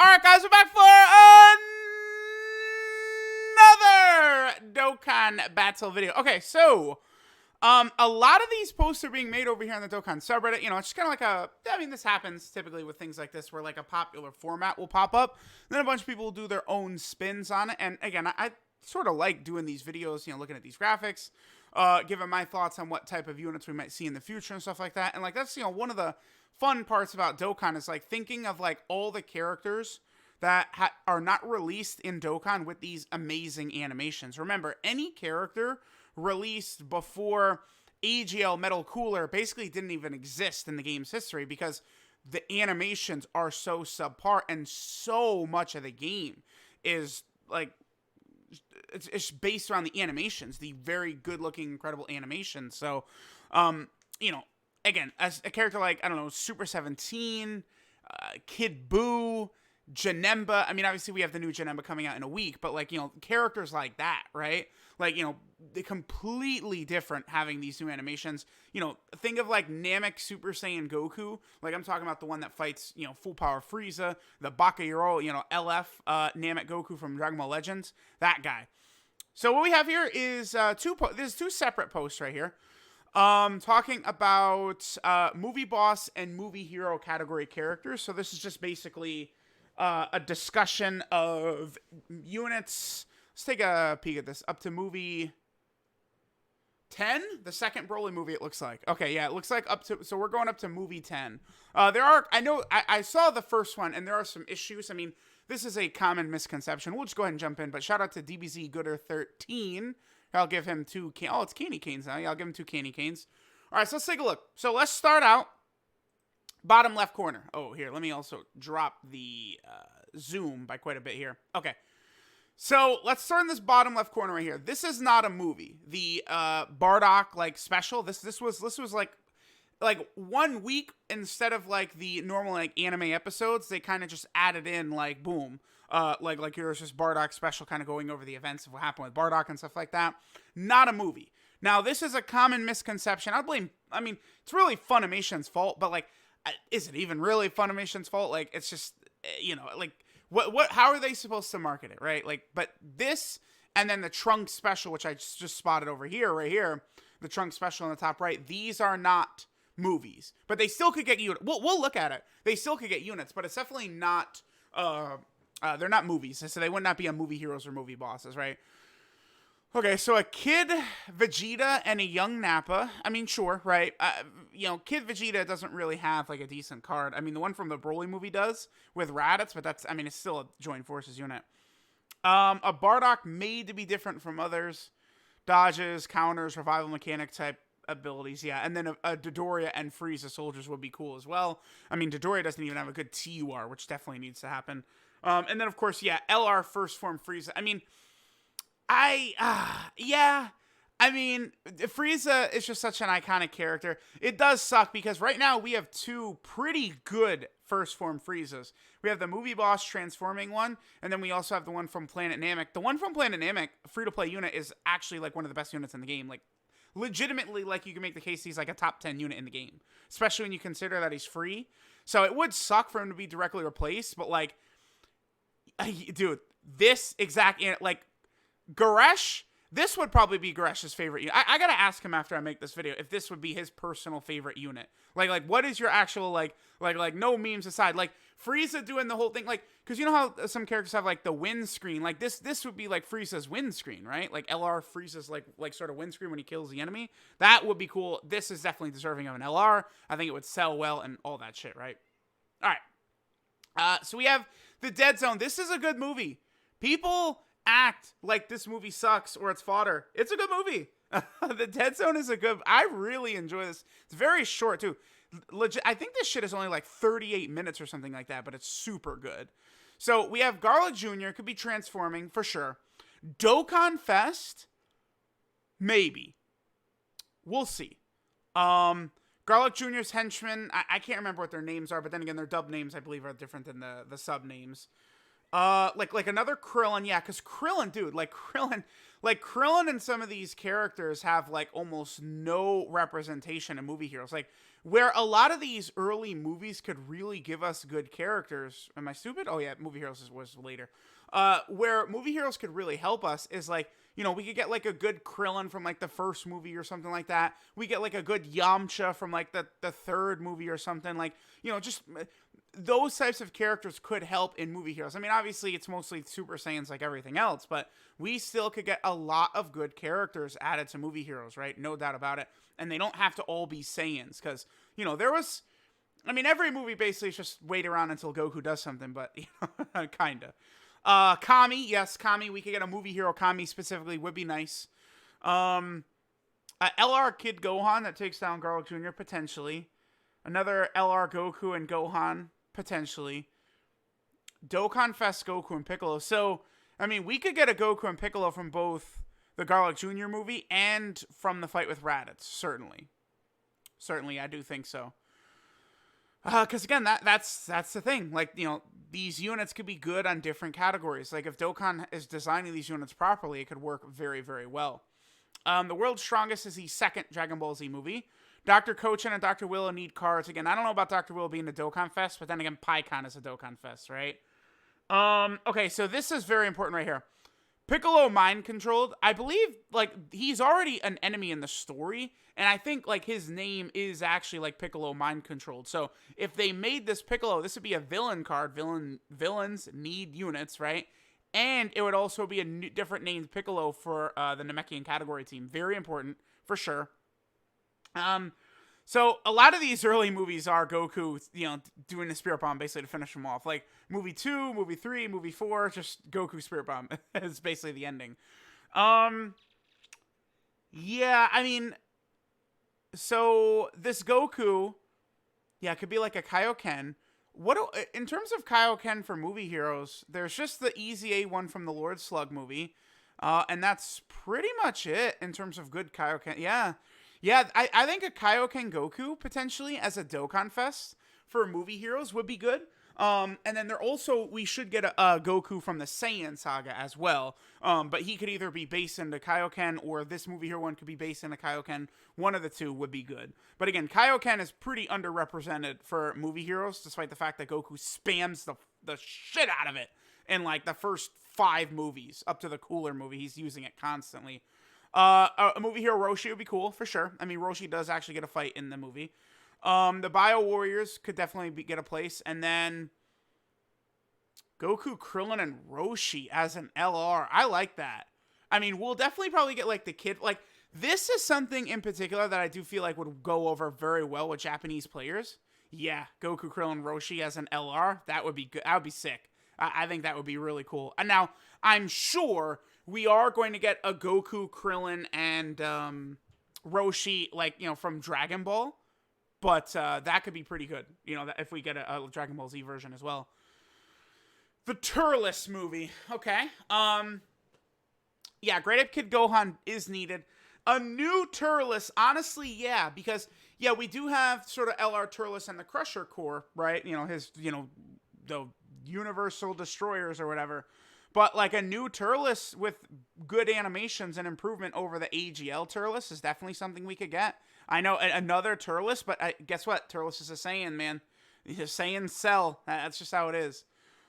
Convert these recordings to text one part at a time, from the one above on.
Alright guys, we're back for another Dokkan battle video. Okay, so, a lot of these posts are being made over here on the Dokkan subreddit. You know, it's just kind of like this happens typically with things like this where like a popular format will pop up. Then a bunch of people will do their own spins on it. And again, I sort of like doing these videos, you know, looking at these graphics, giving my thoughts on what type of units we might see in the future and stuff like that. And like, that's, you know, one of the fun parts about Dokkan is like thinking of like all the characters that are not released in Dokkan with these amazing animations. Remember, any character released before AGL Metal Cooler basically didn't even exist in the game's history because the animations are so subpar, and so much of the game is like it's based around the animations, the very good looking, incredible animations. So, you know, again, as a character like, I don't know, Super 17, Kid Buu, Janemba. I mean, obviously we have the new Janemba coming out in a week, but like, you know, characters like that, right? Like, you know, they're completely different having these new animations. You know, think of like Namek Super Saiyan Goku. Like, I'm talking about the one that fights, you know, full power Frieza, the Bakayuro, you know, LF Namek Goku from Dragon Ball Legends, that guy. So what we have here is there's two separate posts right here. Talking about movie boss and movie hero category characters. So this is just basically a discussion of units. Let's take a peek at this. Up to movie 10, the second Broly movie, it looks like. Okay, yeah, it looks like up to, so we're going up to movie 10. I saw the first one, and there are some issues. I mean, this is a common misconception. We'll just go ahead and jump in, but shout out to DBZ Gooder 13. I'll give him it's candy canes now. Yeah, I'll give him 2 candy canes. All right, so let's take a look. So let's start out bottom left corner. Oh, here, let me also drop the zoom by quite a bit here. Okay. So let's start in this bottom left corner right here. This is not a movie. The Bardock like special. This was like 1 week instead of like the normal like anime episodes. They kind of just added in like boom, like here's this Bardock special, kind of going over the events of what happened with Bardock and stuff like that. Not a movie. Now this is a common misconception. I mean, it's really Funimation's fault, but like, is it even really Funimation's fault? Like, it's just, you know, like. How are they supposed to market it, right? Like, but this, and then the Trunk special, which I just spotted over here, right here, the Trunk special on the top right, these are not movies, but they still could get units. We'll look at it. They still could get units, but it's definitely not, they're not movies, so they would not be on movie heroes or movie bosses, right? Okay, so a Kid Vegeta and a young Nappa. I mean, sure, right? You know, Kid Vegeta doesn't really have, like, a decent card. I mean, the one from the Broly movie does with Raditz, but that's, I mean, it's still a Joint Forces unit. A Bardock made to be different from others. Dodges, counters, revival mechanic type abilities, yeah. And then a Dodoria and Frieza soldiers would be cool as well. I mean, Dodoria doesn't even have a good TUR, which definitely needs to happen. And then, of course, yeah, LR First Form Frieza. I mean... yeah, I mean, Frieza is just such an iconic character. It does suck because right now we have 2 pretty good first form Friezas. We have the movie boss transforming one, and then we also have the one from Planet Namek. The one from Planet Namek, free-to-play unit, is actually like one of the best units in the game. Like, legitimately, like, you can make the case he's like a top 10 unit in the game, especially when you consider that he's free. So it would suck for him to be directly replaced, but like, dude, this exact, like, Goresh, this would probably be Goresh's favorite unit. I gotta ask him after I make this video if this would be his personal favorite unit. Like what is your actual, like no memes aside, like Frieza doing the whole thing, like, because you know how some characters have like the windscreen, like this would be like Frieza's windscreen, right? Like LR Frieza's like sort of windscreen when he kills the enemy. That would be cool. This is definitely deserving of an LR. I think it would sell well and all that shit, right? All right. So we have the Dead Zone. This is a good movie. People act like this movie sucks or it's fodder. It's a good movie. The Dead Zone is I really enjoy this. It's very short too. Legit, I think this shit is only like 38 minutes or something like that, but it's super good. So we have Garlic Jr. could be transforming for sure. DOKKANFEST, maybe. We'll see. Garlic Jr.'s henchmen, I can't remember what their names are, but then again, their dub names, I believe, are different than the sub names. Like another Krillin, yeah, because Krillin, dude, Krillin and some of these characters have like almost no representation in movie heroes. Like where a lot of these early movies could really give us good characters. Am I stupid? Oh yeah, movie heroes was later. Where movie heroes could really help us is like, you know, we could get like a good Krillin from like the first movie or something like that. We get like a good Yamcha from like the third movie or something, like, you know, just those types of characters could help in movie heroes. I mean, obviously it's mostly Super Saiyans like everything else, but we still could get a lot of good characters added to movie heroes, right? No doubt about it. And they don't have to all be Saiyans, because, you know, every movie basically is just wait around until Goku does something, but, you know, kinda. Kami, yes, Kami, we could get a movie hero Kami specifically, would be nice. LR Kid Gohan that takes down Garlic Jr. potentially. Another LR Goku and Gohan, potentially. DOKKANFEST Goku and Piccolo. So, I mean, we could get a Goku and Piccolo from both the Garlic Jr. movie and from the fight with Raditz, certainly. Certainly, I do think so. Because again, that's the thing. Like, you know, these units could be good on different categories. Like, if Dokkan is designing these units properly, it could work very, very well. The World's Strongest is the second Dragon Ball Z movie. Dr. Kochan and Dr. Willow need cards. Again, I don't know about Dr. Willow being the DOKKANFEST, but then again, PyCon is a DOKKANFEST, right? Okay, so this is very important right here. Piccolo mind controlled. I believe, like, he's already an enemy in the story, and I think, like, his name is actually, like, Piccolo mind controlled. So, if they made this Piccolo, this would be a villain card. Villains need units, right? And it would also be a different named Piccolo for the Namekian category team. Very important, for sure. So a lot of these early movies are Goku, you know, doing the Spirit Bomb basically to finish them off. Like movie 2, movie 3, movie 4, just Goku Spirit Bomb is basically the ending. Yeah, I mean, so this Goku, yeah, it could be like a Kaioken. In terms of Kaioken for movie heroes, there's just the Easy A one from the Lord Slug movie. And that's pretty much it in terms of good Kaioken. Yeah. Yeah, I think a Kaioken Goku, potentially, as a DOKKANFEST for movie heroes would be good. And then we should get a Goku from the Saiyan saga as well. But he could either be based in the Kaioken, or this movie hero one could be based in the Kaioken. One of the two would be good. But again, Kaioken is pretty underrepresented for movie heroes, despite the fact that Goku spams the shit out of it in, like, the first 5 movies, up to the Cooler movie. He's using it constantly. A movie hero Roshi would be cool, for sure. I mean, Roshi does actually get a fight in the movie. The Bio Warriors could definitely get a place. And then Goku, Krillin, and Roshi as an LR. I like that. I mean, we'll definitely probably get, like, the kid. Like, this is something in particular that I do feel like would go over very well with Japanese players. Yeah, Goku, Krillin, Roshi as an LR. That would be good. That would be sick. I think that would be really cool. And now, I'm sure we are going to get a Goku, Krillin, and Roshi, like, you know, from Dragon Ball. But that could be pretty good, you know, if we get a Dragon Ball Z version as well. The Turles movie. Okay. Yeah, Great Ape Kid Gohan is needed. A new Turles, honestly, yeah, because, yeah, we do have sort of LR Turles and the Crusher Core, right? You know, his, you know, the Universal Destroyers or whatever. But, like, a new Turles with good animations and improvement over the AGL Turles is definitely something we could get. I know another Turles, but guess what? Turles is a Saiyan, man. Saiyans sell. That's just how it is.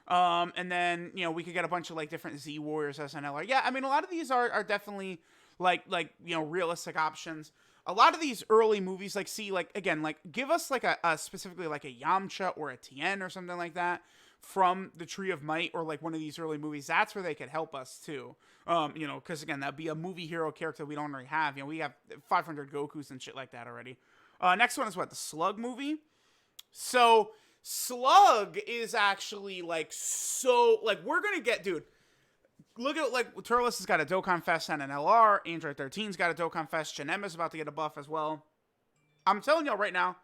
And then, you know, we could get a bunch of, like, different Z Warriors as an LR. Yeah, I mean, a lot of these are definitely, like, you know, realistic options. A lot of these early movies, like, again, like, give us, like, a specifically, like, a Yamcha or a Tien or something like that from the Tree of Might, or like one of these early movies. That's where they could help us too. You know, because again, that'd be a movie hero character we don't already have. You know, we have 500 Gokus and shit like that already. Next one is what? The Slug movie. So Slug is actually like, so like, we're gonna get, dude, look at, like, Turles has got a DOKKANFEST and an LR. Android 13's got a DOKKANFEST. Janema's about to get a buff as well. I'm telling y'all right now,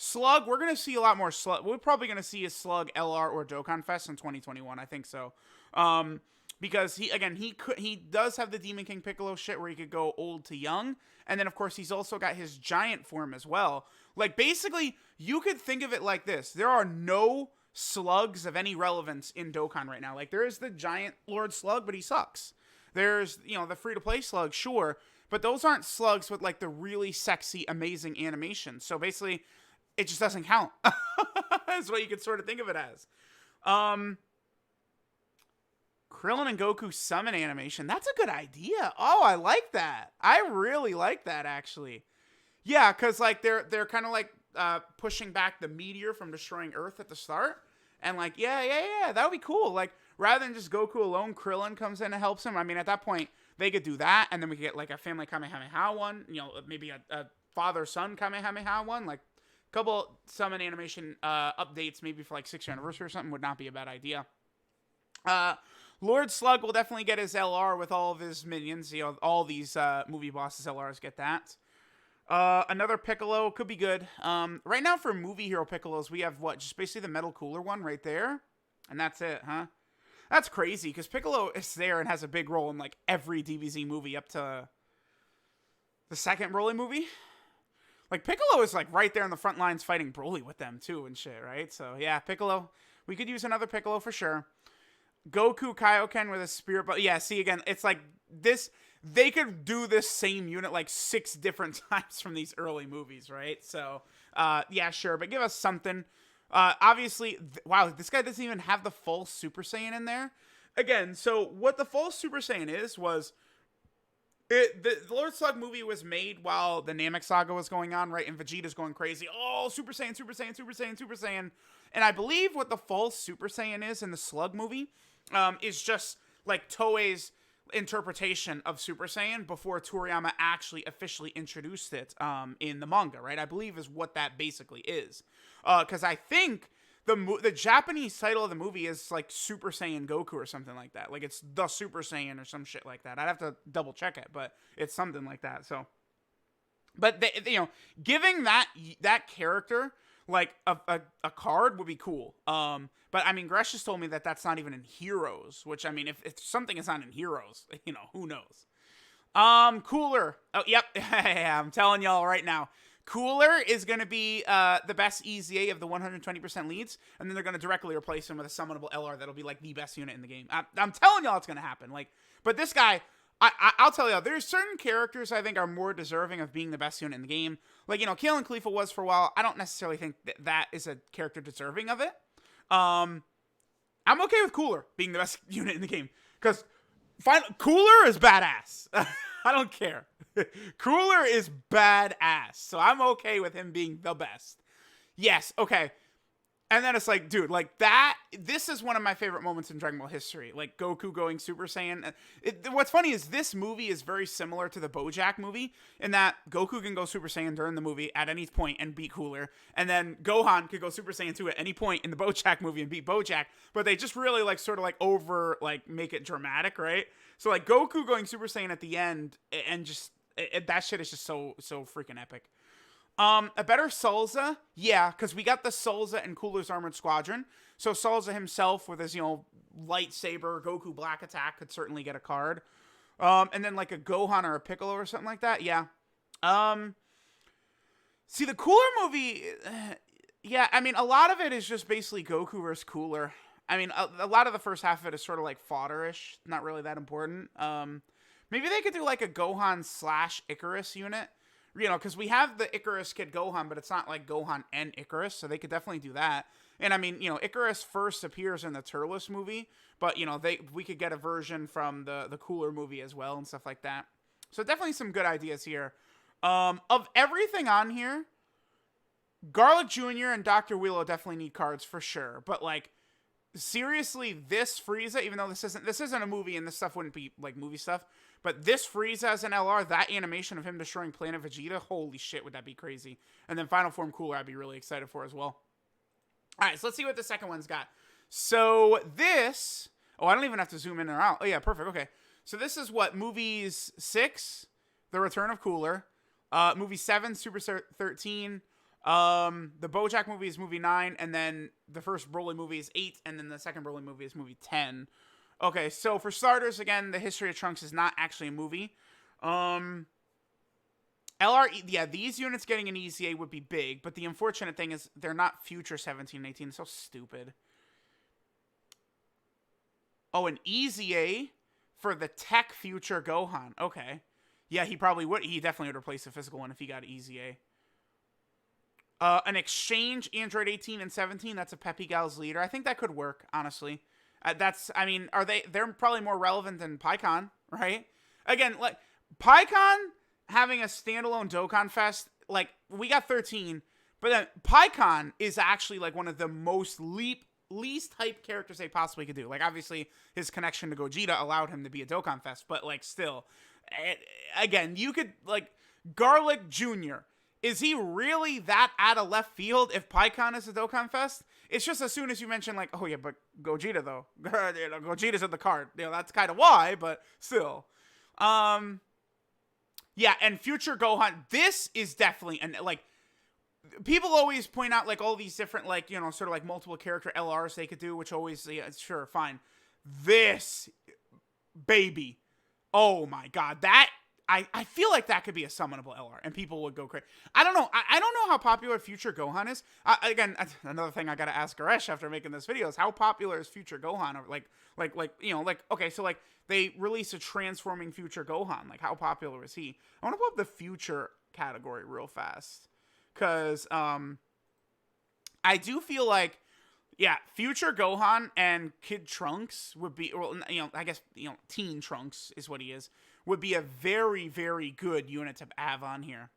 Slug, we're going to see a lot more Slug. We're probably going to see a Slug, LR, or DOKKANFEST in 2021. I think so. Because he does have the Demon King Piccolo shit where he could go old to young. And then, of course, he's also got his giant form as well. Like, basically, you could think of it like this. There are no slugs of any relevance in Dokkan right now. Like, there is the giant Lord Slug, but he sucks. There's, you know, the free-to-play slug, sure, but those aren't slugs with, like, the really sexy, amazing animation. So basically, it just doesn't count. That's what you could sort of think of it as. Krillin and Goku summon animation. That's a good idea. Oh, I like that. I really like that, actually. Yeah, because, like, they're kind of, like, pushing back the meteor from destroying Earth at the start. And, like, yeah, that would be cool. Like, rather than just Goku alone, Krillin comes in and helps him. I mean, at that point, they could do that, and then we could get, like, a family Kamehameha one. You know, maybe a father-son Kamehameha one. Like, a couple summon animation updates, maybe for, like, 6th anniversary or something, would not be a bad idea. Lord Slug will definitely get his LR with all of his minions. You know, all these movie bosses' LRs get that. Another Piccolo could be good. Right now for movie hero Piccolos, we have what? Just basically the metal cooler one right there. And that's it, huh? That's crazy, because Piccolo is there and has a big role in, like, every DBZ movie up to the second Broly movie. Like, Piccolo is, like, right there in the front lines fighting Broly with them, too, and shit, right? So, yeah, Piccolo. We could use another Piccolo for sure. Goku Kaioken with a spirit, but yeah, see, again, it's like this. They could do this same unit like 6 different times from these early movies, right? So, yeah, sure, but give us something. Obviously, wow, this guy doesn't even have the full Super Saiyan in there. Again, so what the full Super Saiyan was the Lord Slug movie was made while the Namek Saga was going on, right? And Vegeta's going crazy. Oh, Super Saiyan, Super Saiyan, Super Saiyan, Super Saiyan. And I believe what the full Super Saiyan is in the Slug movie is just like Toei's interpretation of Super Saiyan before Toriyama actually officially introduced it in the manga, right? I believe is what that basically is. Because I think the Japanese title of the movie is like Super Saiyan Goku or something like that. Like it's the Super Saiyan or some shit like that. I'd have to double check it, but it's something like that. So, but they, you know, giving that character like a card would be cool. But I mean, Gresh just told me that that's not even in Heroes, which I mean, if something is not in Heroes, you know, who knows? Cooler. Oh, yep. I'm telling y'all right now. Cooler is going to be the best EZA of the 120% leads, and then they're going to directly replace him with a summonable LR that'll be like the best unit in the game. I'm telling y'all it's going to happen. Like, but this guy, I'll tell y'all, there's certain characters I think are more deserving of being the best unit in the game. Like, you know, Kale Khalifa was for a while. I don't necessarily think that is a character deserving of it. I'm okay with Cooler being the best unit in the game, because Cooler is badass. I don't care. Cooler is badass, so I'm okay with him being the best. Yes, okay. And then it's like, dude, like that, this is one of my favorite moments in Dragon Ball history. Like Goku going Super Saiyan. What's funny is this movie is very similar to the Bojack movie in that Goku can go Super Saiyan during the movie at any point and beat Cooler. And then Gohan could go Super Saiyan 2 at any point in the Bojack movie and beat Bojack. But they just really like sort of like over, like make it dramatic, right? So like Goku going Super Saiyan at the end and just, that shit is just so freaking epic. A better Salza, yeah, because we got the Salza and Cooler's Armored Squadron. So Salza himself with his, you know, lightsaber, Goku Black Attack could certainly get a card. And then like a Gohan or a Piccolo or something like that, yeah. See, the Cooler movie, yeah, I mean, a lot of it is just basically Goku versus Cooler. I mean, a lot of the first half of it is sort of like fodder-ish, not really that important. Maybe they could do like a Gohan / Icarus unit. You know, because we have the Icarus Kid Gohan, but it's not like Gohan and Icarus, so they could definitely do that. And I mean, you know, Icarus first appears in the Turles movie, but you know, we could get a version from the Cooler movie as well and stuff like that. So definitely some good ideas here. Of everything on here, Garlic Jr. and Dr. Willow definitely need cards for sure. But like, seriously, this Frieza, even though this isn't a movie and this stuff wouldn't be like movie stuff, but this Frieza as an LR, that animation of him destroying Planet Vegeta, holy shit, would that be crazy. And then Final Form Cooler, I'd be really excited for as well. All right, so let's see what the second one's got. So this, oh, I don't even have to zoom in or out. Oh yeah, perfect, okay. So this is what, movies 6, The Return of Cooler. Movie 7, Super 13. The Bojack movie is movie 9, and then the first Broly movie is 8, and then the second Broly movie is movie 10. Okay, so for starters, again, the History of Trunks is not actually a movie. LR, yeah, these units getting an EZA would be big, but the unfortunate thing is they're not future 17 and 18. It's so stupid. Oh, an easy A for the tech future Gohan. Okay. Yeah, he probably would. He definitely would replace the physical one if he got easy A. An exchange Android 18 and 17. That's a Peppy Gal's leader. I think that could work, honestly. I mean, they're probably more relevant than PyCon, right? Again, like, PyCon having a standalone Dokkan Fest, like, we got 13, but then PyCon is actually, like, one of the least hyped characters they possibly could do. Like, obviously, his connection to Gogeta allowed him to be a Dokkan Fest, but, like, still, again, you could, like, Garlic Jr., is he really that out of left field if PyCon is a Dokkan Fest? It's just as soon as you mention, like, oh yeah, but Gogeta though. Gogeta's in the card. That's kind of why, but still. Yeah, and future Gohan, this is definitely, and like, people always point out, like, all these different, like, sort of like multiple character LRs they could do, which always, yeah, sure, fine. This, baby. Oh my god, that, I feel like that could be a summonable LR, and people would go crazy. I don't know. I don't know how popular Future Gohan is. Again, another thing I gotta ask Goresh after making this video is how popular is Future Gohan? Okay, so like they release a transforming Future Gohan. Like, how popular is he? I want to pull up the Future category real fast, cause I do feel like, yeah, Future Gohan and Kid Trunks would be, well, I guess, Teen Trunks is what he is, would be a very, very good unit to have on here.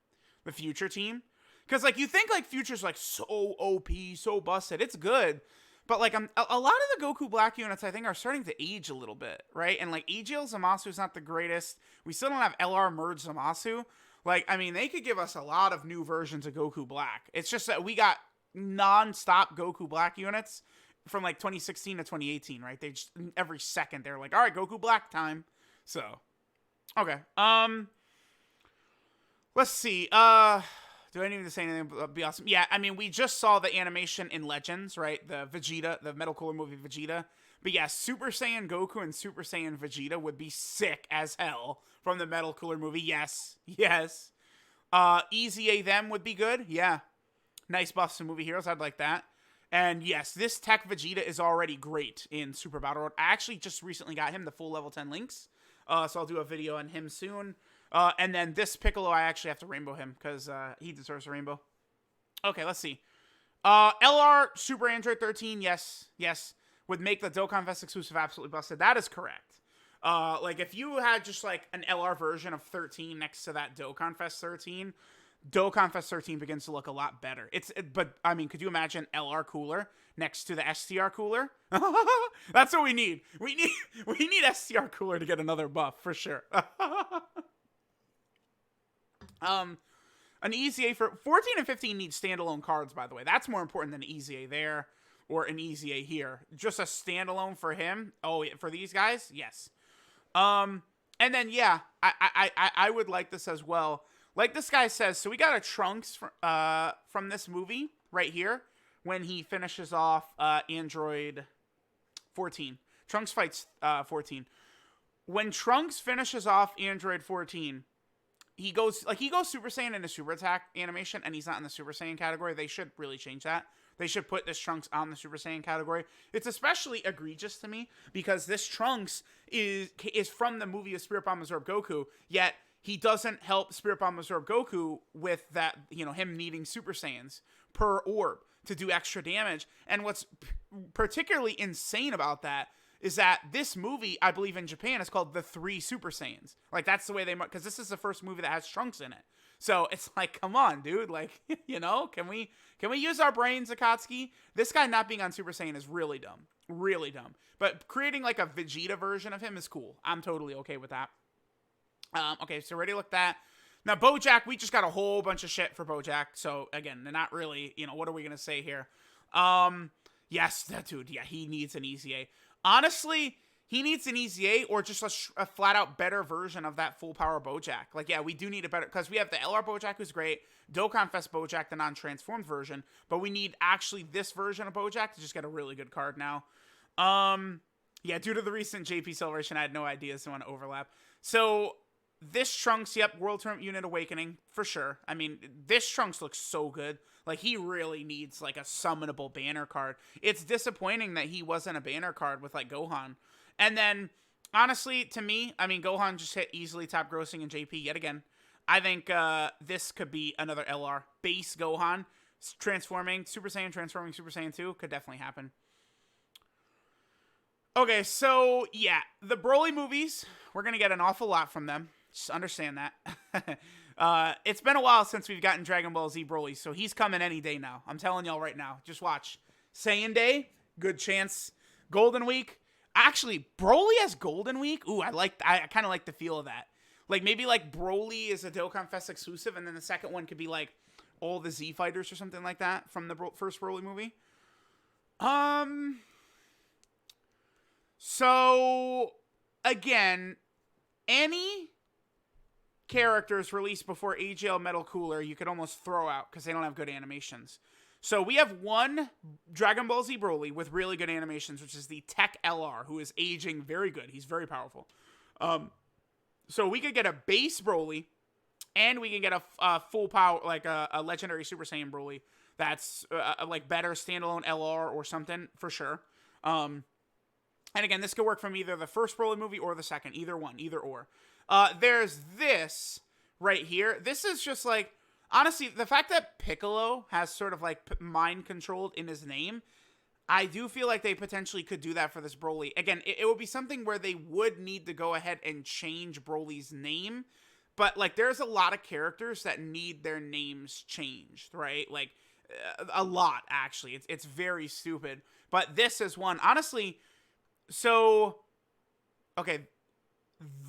The Future team. Because, like, you think, like, Future's, like, so OP, so busted. It's good. But, like, a lot of the Goku Black units, I think, are starting to age a little bit, right? And, like, AGL Zamasu is not the greatest. We still don't have LR Merge Zamasu. Like, I mean, they could give us a lot of new versions of Goku Black. It's just that we got non-stop Goku Black units from, like, 2016 to 2018, right? They just, every second, they're like, all right, Goku Black time. So, okay. Let's see. Do I need to say anything? That'd be awesome. Yeah, I mean, we just saw the animation in Legends, right? The Vegeta, the Metal Cooler movie Vegeta. But yeah, Super Saiyan Goku and Super Saiyan Vegeta would be sick as hell from the Metal Cooler movie. Yes. Yes. Easy A them would be good. Yeah. Nice buffs to movie heroes. I'd like that. And yes, this tech Vegeta is already great in Super Battle Road. I actually just recently got him the full level 10 links. So I'll do a video on him soon. And then this Piccolo, I actually have to rainbow him because he deserves a rainbow. Okay, let's see. LR Super Android 13, yes. Yes. Would make the Dokkan Fest exclusive absolutely busted. That is correct. Like, if you had just, like, an LR version of 13 next to that Dokkan Fest 13... Dokkan Fest 13 begins to look a lot better. But I mean, could you imagine LR cooler next to the STR cooler? That's what we need. We need STR cooler to get another buff for sure. An easy A for 14 and 15 need standalone cards, by the way. That's more important than an easy A there or an easy A here. Just a standalone for him. Oh, for these guys, yes. And then yeah, I would like this as well. Like this guy says, so we got a Trunks from this movie right here when he finishes off Android 14. Trunks fights 14. When Trunks finishes off Android 14, he goes Super Saiyan in a super attack animation, and he's not in the Super Saiyan category. They should really change that. They should put this Trunks on the Super Saiyan category. It's especially egregious to me because this Trunks is from the movie of Spirit Bomb Absorb Goku, yet he doesn't help Spirit Bomb Absorb Goku with that, him needing Super Saiyans per orb to do extra damage. And what's particularly insane about that is that this movie, I believe in Japan, is called The Three Super Saiyans. Like, that's the way because this is the first movie that has Trunks in it. So it's like, come on, dude. Like, can we use our brains, Akatsuki? This guy not being on Super Saiyan is really dumb. Really dumb. But creating like a Vegeta version of him is cool. I'm totally okay with that. Okay, so already looked at. Now, Bojack, we just got a whole bunch of shit for Bojack. So, again, they're not really, what are we going to say here? Yes, that dude, yeah, he needs an easy A. Honestly, he needs an easy A or just a flat-out better version of that full-power Bojack. Like, yeah, we do need a better, because we have the LR Bojack, who's great, Dokkan Fest Bojack, the non-transformed version, but we need actually this version of Bojack to just get a really good card now. Yeah, due to the recent JP Celebration, I had no ideas on overlap. So This Trunks, yep, World Tournament Unit Awakening, for sure. I mean, this Trunks looks so good. Like, he really needs, like, a summonable banner card. It's disappointing that he wasn't a banner card with, like, Gohan. And then, honestly, to me, I mean, Gohan just hit easily top grossing in JP yet again. I think this could be another LR. Base Gohan transforming Super Saiyan 2 could definitely happen. Okay, so, yeah, the Broly movies, we're going to get an awful lot from them. Just understand that. It's been a while since we've gotten Dragon Ball Z Broly, so he's coming any day now. I'm telling y'all right now. Just watch. Saiyan Day, good chance. Golden Week. Actually, Broly has Golden Week? Ooh, I kind of like the feel of that. Like, maybe, like, Broly is a DOKKANFEST exclusive, and then the second one could be, like, all the Z Fighters or something like that from the first Broly movie. So, again, any characters released before AGL Metal Cooler you could almost throw out because they don't have good animations. So we have one Dragon Ball Z Broly with really good animations, which is the Tech LR, who is aging very good. He's very powerful. So we could get a base Broly, and we can get a full power, like a legendary Super Saiyan Broly that's like better standalone LR or something for sure. And again, this could work from either the first Broly movie or the second. Either one, either or. There's this right here. This is just like, honestly, the fact that Piccolo has sort of like mind controlled in his name, I do feel like they potentially could do that for this Broly. Again, it would be something where they would need to go ahead and change Broly's name. But like, there's a lot of characters that need their names changed, right? Like, a lot, actually. It's very stupid. But this is one. Honestly, so, okay,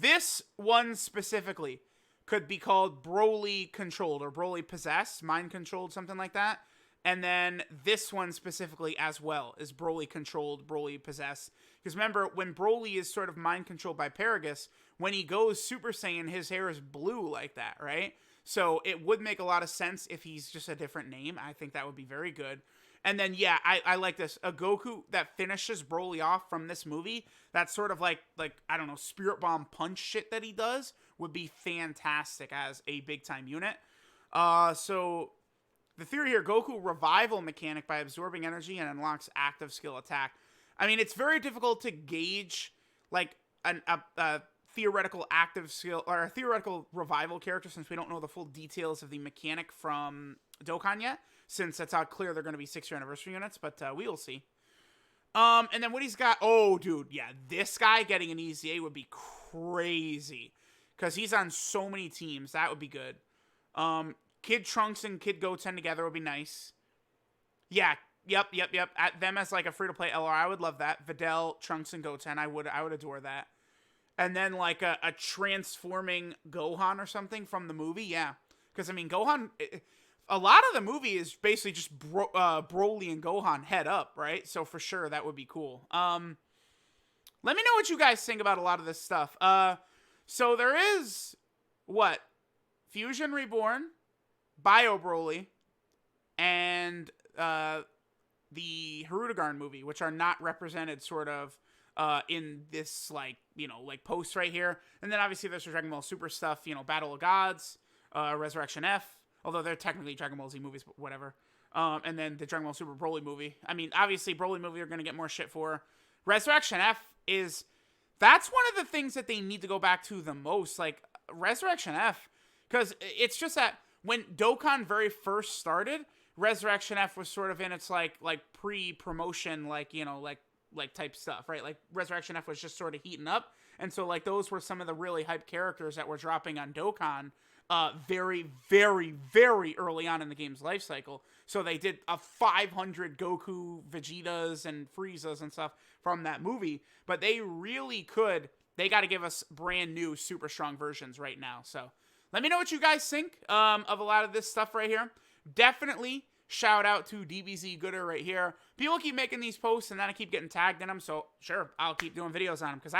this one specifically could be called Broly Controlled or Broly Possessed, Mind Controlled, something like that. And then this one specifically as well is Broly Controlled, Broly Possessed. Because remember, when Broly is sort of mind controlled by Paragus, when he goes Super Saiyan, his hair is blue like that, right? So it would make a lot of sense if he's just a different name. I think that would be very good. And then, yeah, I like this. A Goku that finishes Broly off from this movie, that's sort of like, I don't know, Spirit Bomb Punch shit that he does, would be fantastic as a big-time unit. So, the theory here, Goku revival mechanic by absorbing energy and unlocks active skill attack. I mean, it's very difficult to gauge, like, a theoretical active skill, or a theoretical revival character, since we don't know the full details of the mechanic from Dokkan yet. Since that's how clear they're going to be 6-year anniversary units, but we will see. And then what he's got... Oh, dude, yeah. This guy getting an EZA would be crazy. Because he's on so many teams. That would be good. Kid Trunks and Kid Goten together would be nice. Yeah, yep. At them as like a free-to-play LR, I would love that. Videl, Trunks, and Goten, I would adore that. And then like a transforming Gohan or something from the movie, yeah. Because, I mean, Gohan... A lot of the movie is basically just Broly and Gohan head up, right? So for sure, that would be cool. Let me know what you guys think about a lot of this stuff. So there is, what? Fusion Reborn, Bio Broly, and the Hirudegarn movie, which are not represented sort of in this, like, you know, like post right here. And then obviously there's the Dragon Ball Super stuff, you know, Battle of Gods, Resurrection F. Although they're technically Dragon Ball Z movies, but whatever. And then the Dragon Ball Super Broly movie. I mean, obviously, Broly movie are going to get more shit for. Resurrection F is... That's one of the things that they need to go back to the most. Like, Resurrection F. Because it's just that when Dokkan very first started, Resurrection F was sort of in its, like pre-promotion, like, you know, like type stuff, right? Like, Resurrection F was just sort of heating up. And so, like, those were some of the really hyped characters that were dropping on Dokkan very, very, very early on in the game's life cycle. So they did a 500 Goku, Vegetas, and Friezas and stuff from that movie. But they really could. They got to give us brand new, super strong versions right now. So let me know what you guys think of a lot of this stuff right here. Definitely shout out to DBZ Gooder right here. People keep making these posts, and then I keep getting tagged in them. So sure, I'll keep doing videos on them. Because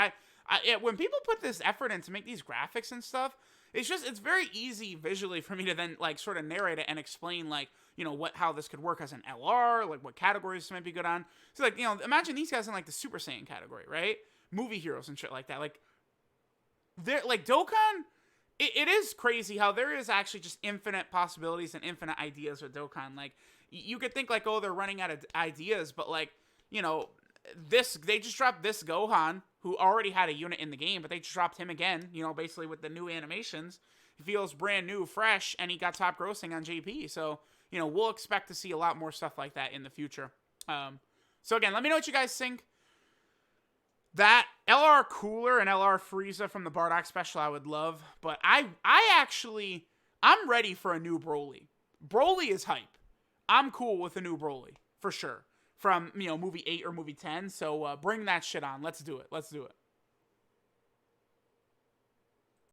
when people put this effort in to make these graphics and stuff, it's very easy visually for me to then, like, sort of narrate it and explain, like, you know, how this could work as an LR, like, what categories this might be good on. So, like, you know, imagine these guys in, like, the Super Saiyan category, right? Movie heroes and shit like that. Like, they're, like, Dokkan it is crazy how there is actually just infinite possibilities and infinite ideas with Dokkan. Like, you could think like, oh, they're running out of ideas, but like, you know, they just dropped this Gohan, who already had a unit in the game, but they just dropped him again, you know, basically with the new animations. He feels brand new, fresh, and he got top grossing on JP. So, you know, we'll expect to see a lot more stuff like that in the future. So again, let me know what you guys think. That LR Cooler and LR Frieza from the Bardock special I would love, but I'm ready for a new Broly. Broly is hype. I'm cool with a new Broly, for sure. From, you know, movie 8 or movie 10, so bring that shit on. Let's do it. Let's do it.